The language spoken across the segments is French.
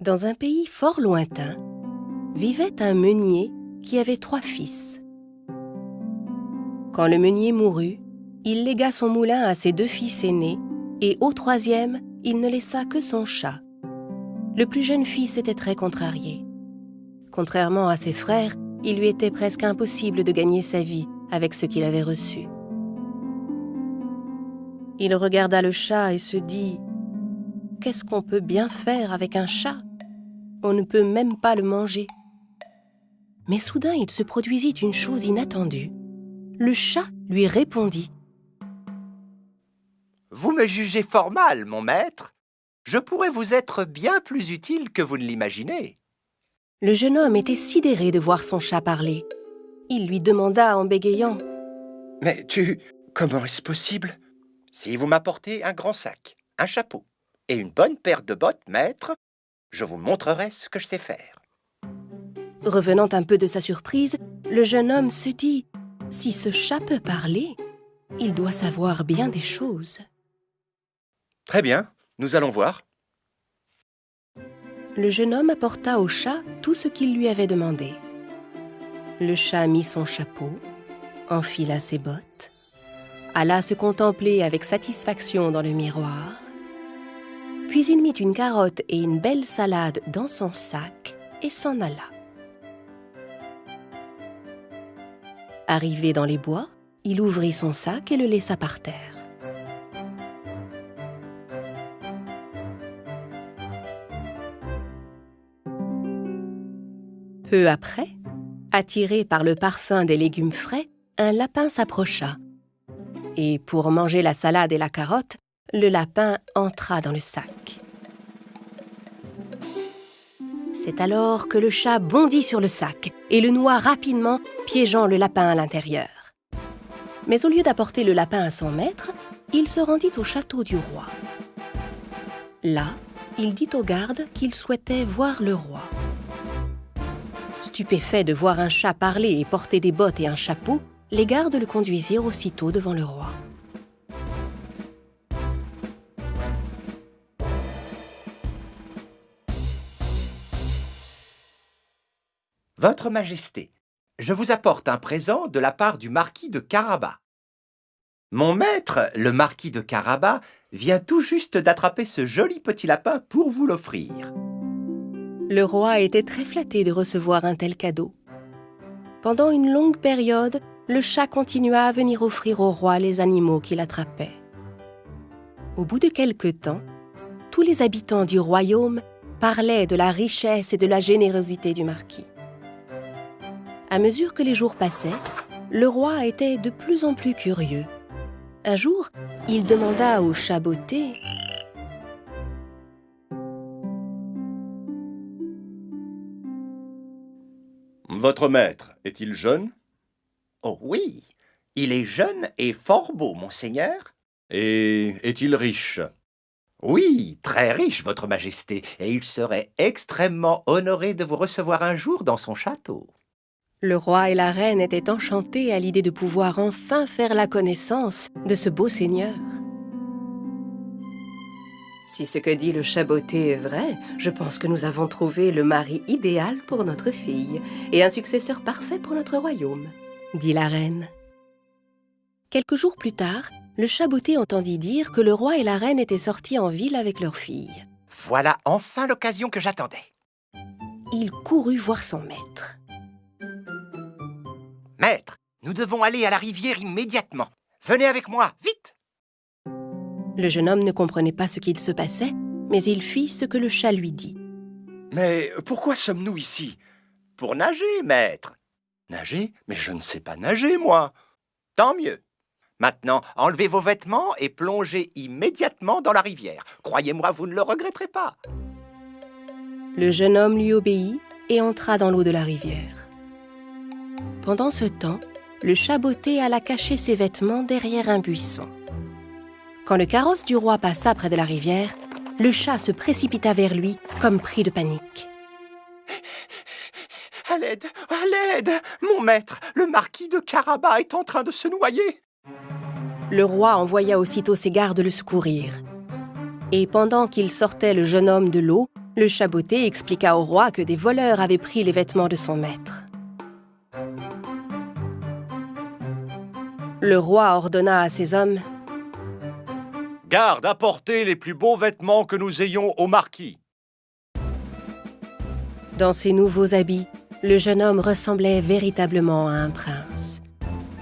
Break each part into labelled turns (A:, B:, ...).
A: Dans un pays fort lointain, vivait un meunier qui avait 3 fils. Quand le meunier mourut, il légua son moulin à ses 2 fils aînés et au 3e, il ne laissa que son chat. Le plus jeune fils était très contrarié. Contrairement à ses frères, il lui était presque impossible de gagner sa vie avec ce qu'il avait reçu. Il regarda le chat et se dit « Qu'est-ce qu'on peut bien faire avec un chat ? On ne peut même pas le manger. » Mais soudain, il se produisit une chose inattendue. Le chat lui répondit.
B: « Vous me jugez fort mal, mon maître. Je pourrais vous être bien plus utile que vous ne l'imaginez. »
A: Le jeune homme était sidéré de voir son chat parler. Il lui demanda en bégayant.
C: « Mais comment est-ce possible ? » ?»«
B: Si vous m'apportez un grand sac, un chapeau et une bonne paire de bottes, maître, je vous montrerai ce que je sais faire. »
A: Revenant un peu de sa surprise, le jeune homme se dit « Si ce chat peut parler, il doit savoir bien des choses. »
C: « Très bien, nous allons voir. »
A: Le jeune homme apporta au chat tout ce qu'il lui avait demandé. Le chat mit son chapeau, enfila ses bottes, alla se contempler avec satisfaction dans le miroir, puis il mit une carotte et une belle salade dans son sac et s'en alla. Arrivé dans les bois, il ouvrit son sac et le laissa par terre. Peu après, attiré par le parfum des légumes frais, un lapin s'approcha. Et pour manger la salade et la carotte, le lapin entra dans le sac. C'est alors que le chat bondit sur le sac et le noua rapidement, piégeant le lapin à l'intérieur. Mais au lieu d'apporter le lapin à son maître, il se rendit au château du roi. Là, il dit aux gardes qu'il souhaitait voir le roi. Stupéfaits de voir un chat parler et porter des bottes et un chapeau, les gardes le conduisirent aussitôt devant le roi.
B: « Votre Majesté, je vous apporte un présent de la part du marquis de Carabas. Mon maître, le marquis de Carabas, vient tout juste d'attraper ce joli petit lapin pour vous l'offrir. »
A: Le roi était très flatté de recevoir un tel cadeau. Pendant une longue période, le chat continua à venir offrir au roi les animaux qu'il attrapait. Au bout de quelque temps, tous les habitants du royaume parlaient de la richesse et de la générosité du marquis. À mesure que les jours passaient, le roi était de plus en plus curieux. Un jour, il demanda au chat botté «
C: Votre maître est-il jeune ? » ?»«
B: Oh oui, il est jeune et fort beau, monseigneur. »«
C: Et est-il riche ? » ?»«
B: Oui, très riche, votre majesté, et il serait extrêmement honoré de vous recevoir un jour dans son château. »
A: Le roi et la reine étaient enchantés à l'idée de pouvoir enfin faire la connaissance de ce beau seigneur. Si ce que dit le chat botté est vrai, je pense que nous avons trouvé le mari idéal pour notre fille et un successeur parfait pour notre royaume, dit la reine. Quelques jours plus tard, le chat botté entendit dire que le roi et la reine étaient sortis en ville avec leur fille.
B: Voilà enfin l'occasion que j'attendais.
A: Il courut voir son maître.
B: Maître, nous devons aller à la rivière immédiatement. Venez avec moi, vite!
A: Le jeune homme ne comprenait pas ce qu'il se passait, mais il fit ce que le chat lui dit.
C: « Mais pourquoi sommes-nous ici ? » ?»«
B: Pour nager, maître. »«
C: Nager ? Mais je ne sais pas nager, moi. » »«
B: Tant mieux. Maintenant, enlevez vos vêtements et plongez immédiatement dans la rivière. Croyez-moi, vous ne le regretterez pas. »
A: Le jeune homme lui obéit et entra dans l'eau de la rivière. Pendant ce temps, le chat botté alla cacher ses vêtements derrière un buisson. Quand le carrosse du roi passa près de la rivière, le chat se précipita vers lui comme pris de panique.
B: « À l'aide! À l'aide! Mon maître, le marquis de Carabas est en train de se noyer !»
A: Le roi envoya aussitôt ses gardes le secourir. Et pendant qu'il sortait le jeune homme de l'eau, Le chat botté expliqua au roi que des voleurs avaient pris les vêtements de son maître. Le roi ordonna à ses hommes:
C: Garde à porter les plus beaux vêtements que nous ayons au marquis.
A: Dans ses nouveaux habits, le jeune homme ressemblait véritablement à un prince.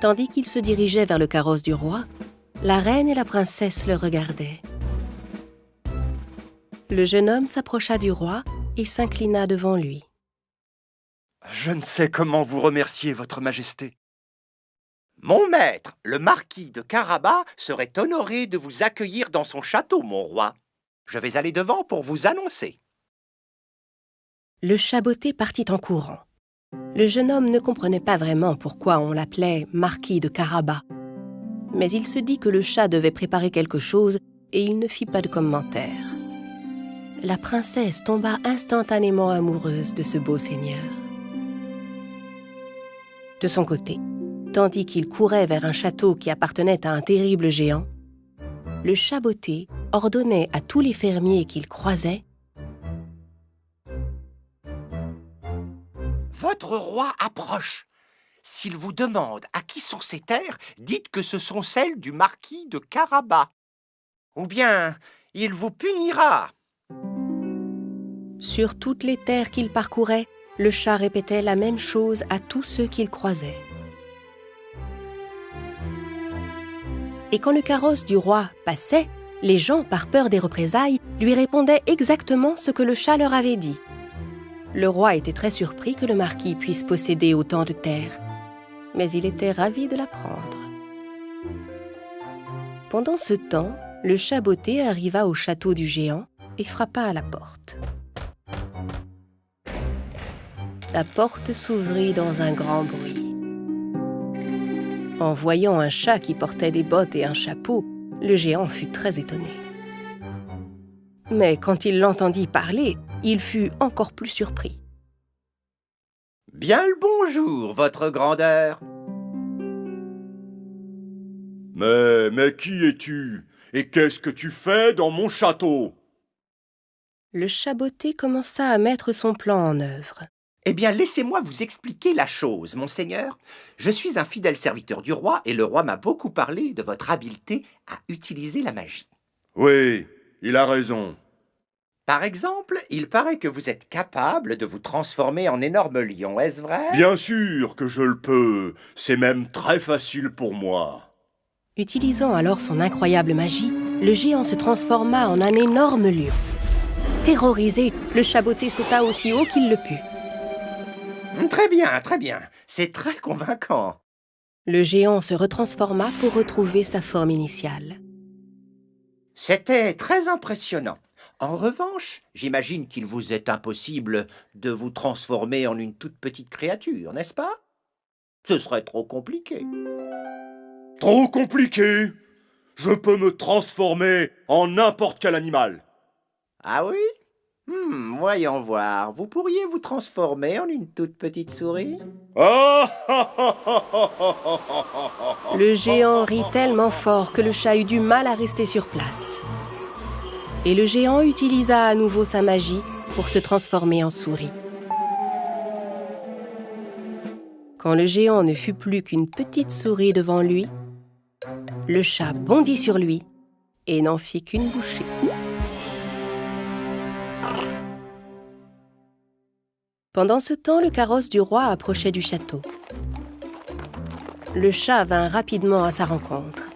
A: Tandis qu'il se dirigeait vers le carrosse du roi, la reine et la princesse le regardaient. Le jeune homme s'approcha du roi et s'inclina devant lui.
C: Je ne sais comment vous remercier, votre majesté.
B: Mon maître, le marquis de Carabas, serait honoré de vous accueillir dans son château, mon roi. Je vais aller devant pour vous annoncer.
A: Le chat botté partit en courant. Le jeune homme ne comprenait pas vraiment pourquoi on l'appelait marquis de Carabas. Mais il se dit que le chat devait préparer quelque chose et il ne fit pas de commentaire. La princesse tomba instantanément amoureuse de ce beau seigneur. De son côté, tandis qu'il courait vers un château qui appartenait à un terrible géant, le chat botté ordonnait à tous les fermiers qu'il croisait:
B: Votre roi approche. S'il vous demande à qui sont ces terres, dites que ce sont celles du marquis de Carabas. Ou bien, il vous punira.
A: Sur toutes les terres qu'il parcourait, le chat répétait la même chose à tous ceux qu'il croisait. Et quand le carrosse du roi passait, les gens, par peur des représailles, lui répondaient exactement ce que le chat leur avait dit. Le roi était très surpris que le marquis puisse posséder autant de terres, mais il était ravi de l'apprendre. Pendant ce temps, le chat botté arriva au château du géant et frappa à la porte. La porte s'ouvrit dans un grand bruit. En voyant un chat qui portait des bottes et un chapeau, le géant fut très étonné. Mais quand il l'entendit parler, il fut encore plus surpris.
B: « Bien le bonjour, votre grandeur !»«
C: Mais qui es-tu? Et qu'est-ce que tu fais dans mon château ?»
A: Le chat botté commença à mettre son plan en œuvre.
B: Eh bien, laissez-moi vous expliquer la chose, monseigneur. Je suis un fidèle serviteur du roi et le roi m'a beaucoup parlé de votre habileté à utiliser la magie.
C: Oui, il a raison.
B: Par exemple, il paraît que vous êtes capable de vous transformer en énorme lion, est-ce vrai?
C: Bien sûr que je le peux. C'est même très facile pour moi.
A: Utilisant alors son incroyable magie, le géant se transforma en un énorme lion. Terrorisé, le chat botté sauta aussi haut qu'il le put.
B: Très bien, très bien. C'est très convaincant.
A: Le géant se retransforma pour retrouver sa forme initiale.
B: C'était très impressionnant. En revanche, j'imagine qu'il vous est impossible de vous transformer en une toute petite créature, n'est-ce pas? Ce serait trop compliqué.
C: Trop compliqué? Je peux me transformer en n'importe quel animal.
B: Ah oui? Voyons voir. Vous pourriez vous transformer en une toute petite souris?
A: Le géant rit tellement fort que le chat eut du mal à rester sur place. Et le géant utilisa à nouveau sa magie pour se transformer en souris. Quand le géant ne fut plus qu'une petite souris devant lui, le chat bondit sur lui et n'en fit qu'une bouchée. Pendant ce temps, le carrosse du roi approchait du château. Le chat vint rapidement à sa rencontre.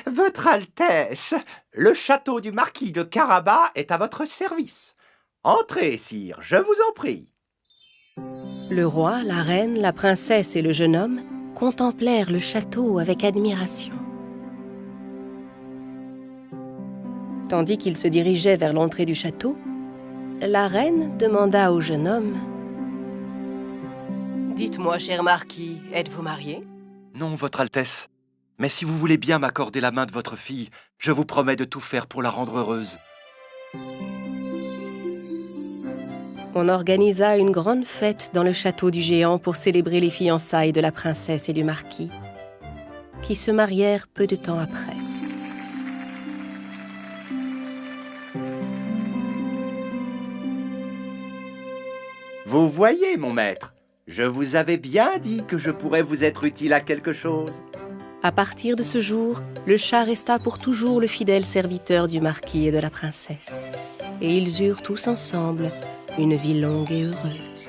B: Votre Altesse, le château du marquis de Carabas est à votre service. Entrez, sire, je vous en prie.
A: Le roi, la reine, la princesse et le jeune homme contemplèrent le château avec admiration. Tandis qu'ils se dirigeaient vers l'entrée du château, la reine demanda au jeune homme: « Dites-moi, cher marquis, êtes-vous marié ?»«
C: Non, votre Altesse. Mais si vous voulez bien m'accorder la main de votre fille, je vous promets de tout faire pour la rendre heureuse. »
A: On organisa une grande fête dans le château du géant pour célébrer les fiançailles de la princesse et du marquis, qui se marièrent peu de temps après.
B: Vous voyez, mon maître, je vous avais bien dit que je pourrais vous être utile à quelque chose.
A: À partir de ce jour, le chat resta pour toujours le fidèle serviteur du marquis et de la princesse. Et ils eurent tous ensemble une vie longue et heureuse.